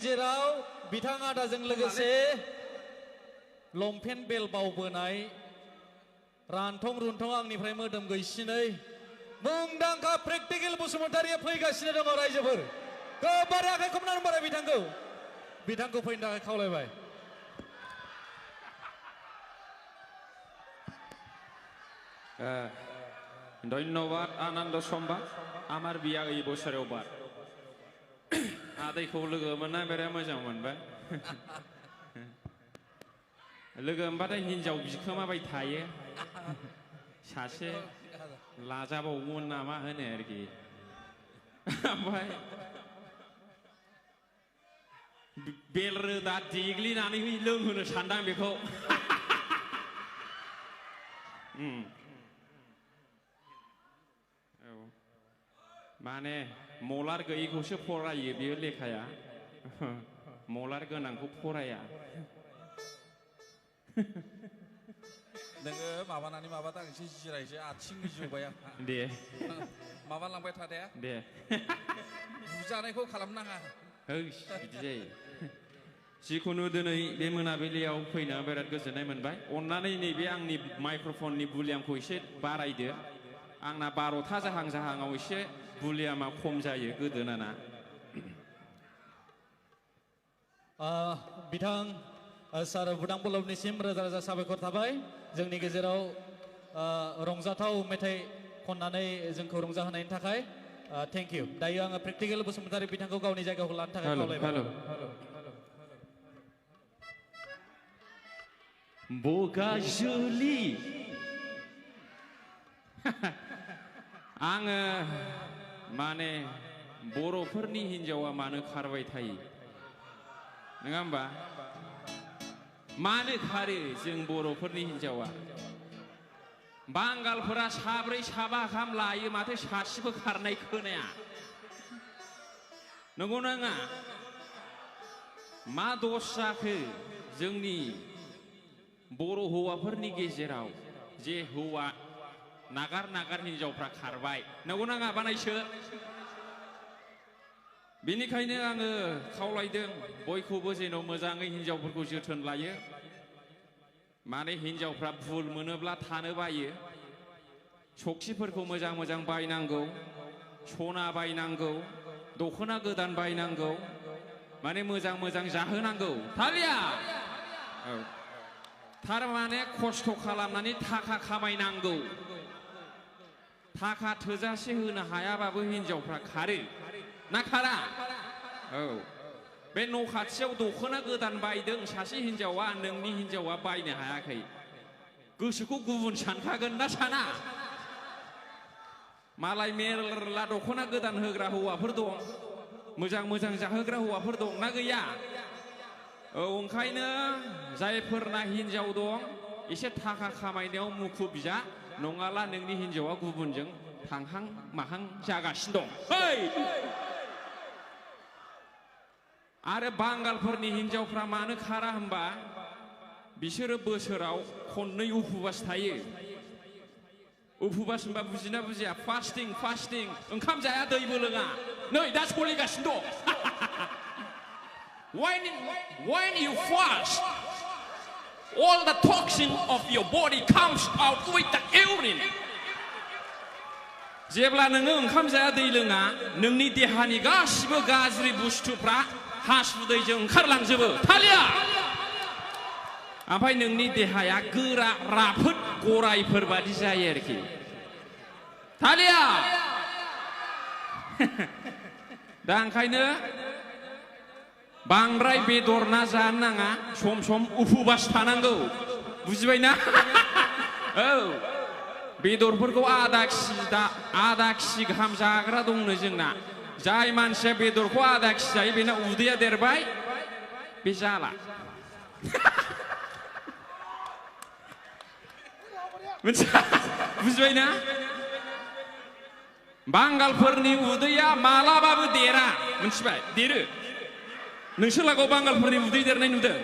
गेजेराव बिथां आदाजों लोगोसे लंपेन्ट बेल बावबोनाय रानथं रुनथं आंनिफ्राय मोदोम गैसिनै मुंदांखा प्रेक्टिकेल बसुमतारिया फैगासिनो दङ रायजोफोर गोबारै आखाइ खबनानै बाराय बिथांखौ फैनो थाखाय खावलायबाय ধন্যবাদ আনন্দ সম্বাদ আমার বিয়া এই বছরেও বার আদাইखौ लोगो मोनना बिराद मोजां मोनबाय लोगो मोनबाथाय हिनजाव बिखोमाबाय थायो सासे लाजाबावगौमोन नामा होनो आरोखि ओमफ्राय बेल रोदा देग्लिनानै लोंहोनो सानदां बेखौ माने मलार गैयैखौसो फरायो बेयो लेखाया मलार गोनांखौ फराया नोङो माबानानै माबादां एसे जिरायसो आथिं मिजौबाय आं दे माबा लांबाय था दे बुजानायखौ खालामनाङा बिदि जायो जिखुनु दिनै बे मोनाबिलियाव फैना बिराद गोजोननाय मोनबाय अन्नानै नैबे आंनि माइक्र'फननि भलिउमखौ एसे बारायदो आंना 12था जाहां एसे भलिउमा खम जायो गोदोनाना बिथां सार बुदां बल्लभनिसिम रोजा रोजा साबायखर थाबाय जोंनि गेजेराव रंजाथाव मेथाइ खननानै जोंखौ रंजाहोनायनि थाखाय थेंक इउ दायो आङो प्रेक्टिकेल बसुमतारि बिथांखौ गावनि जायगाखौ लानो थाखाय खावलायबाय बगाजुलि आङो माने बर'फोरनि हिनजावा मानो खारबाय थायो नङा होमबा मानो खारो जों बर'फोरनि हिनजावा बांगालफोरा साब्रै साबा गाहाम लायो माथो सासेबो खारनाय खोनाया नंगौ नङा मा दस जाखो जोंनि बर' हौवाफोरनि गेजेराव जे हौवा नागार हिनजावफ्रा खारबाय नंगौ नङा बानायसो बेनिखायनो आङो खावलायदों बयखौबो जेन' मोजाङै हिनजावफोरखौ जोथोन लायो माने हिनजावफ्रा भुल मोनोब्ला थानो बायो सखिफोरखौ मोजां बायनांगौ सना बायनांगौ दखना गोदान बायनांगौ माने मोजां जाहोनांगौ थालिया थारमाने खस्थ' खालामनानै थाखा खामायनांगौ थाखा थोजासे होनो हायाबाबो हिनजावफ्रा खारो ना खारा बे न' खाथियाव दखना गोदान बायदों सासे हिनजावा नोंनि हिनजावा बायनो हायाखै गोसोखौ गुबुन सानखागोन ना साना मालाय मेरला दखना गोदान होग्रा हौवाफोर दं मोजां जाहोग्रा हौवाफोर दं ना गैया ओंखायनो जायफोरना हिनजाव दं एसे थाखा खामायनायाव मुखुब जा नङाला नोंनि हिनजावा गुबुनजों थांहां माहां जागासिनो दं आरो बांगालफोरनि हिनजावफ्रा मानो खारा होनबा बिसोरो बोसोराव खननै उपबास थायो उपबास होनबा बुजिना बुजिया फास्टिं ओंखाम जाया दैबो लोङा नै दा सोलिगासिनो दं when you fast all the toxin of your body comes out with the urine जेब्ला नोङो ओंखाम जाया दै लोङा नोंनि देहानि गासिबो गाज्रि बुस्थुफ्रा हासुदैजों ओंखारलांजोबो थालिया ओमफ्राय नोंनि देहाया गोरा राफोद गरायफोर बादि जायो आरोखि थालिया दा ओंखायनो बांद्राय बेदर ना जानो नाङा सम उपबास थानांगौ बुजिबायना बेदरफोरखौ आधा केजि गाहाम जाग्रा दंनो जोंना जाय मानसिया बेदरखौ आधा केजि जायो बेना उदैया देरबाय बे जाला बुजिबायना बांगालफोरनि उदैया मालाबाबो देरा मिथिबाय देरो नोंसोर लागोआव बांगालफोरनि उदै देरनाय नुदों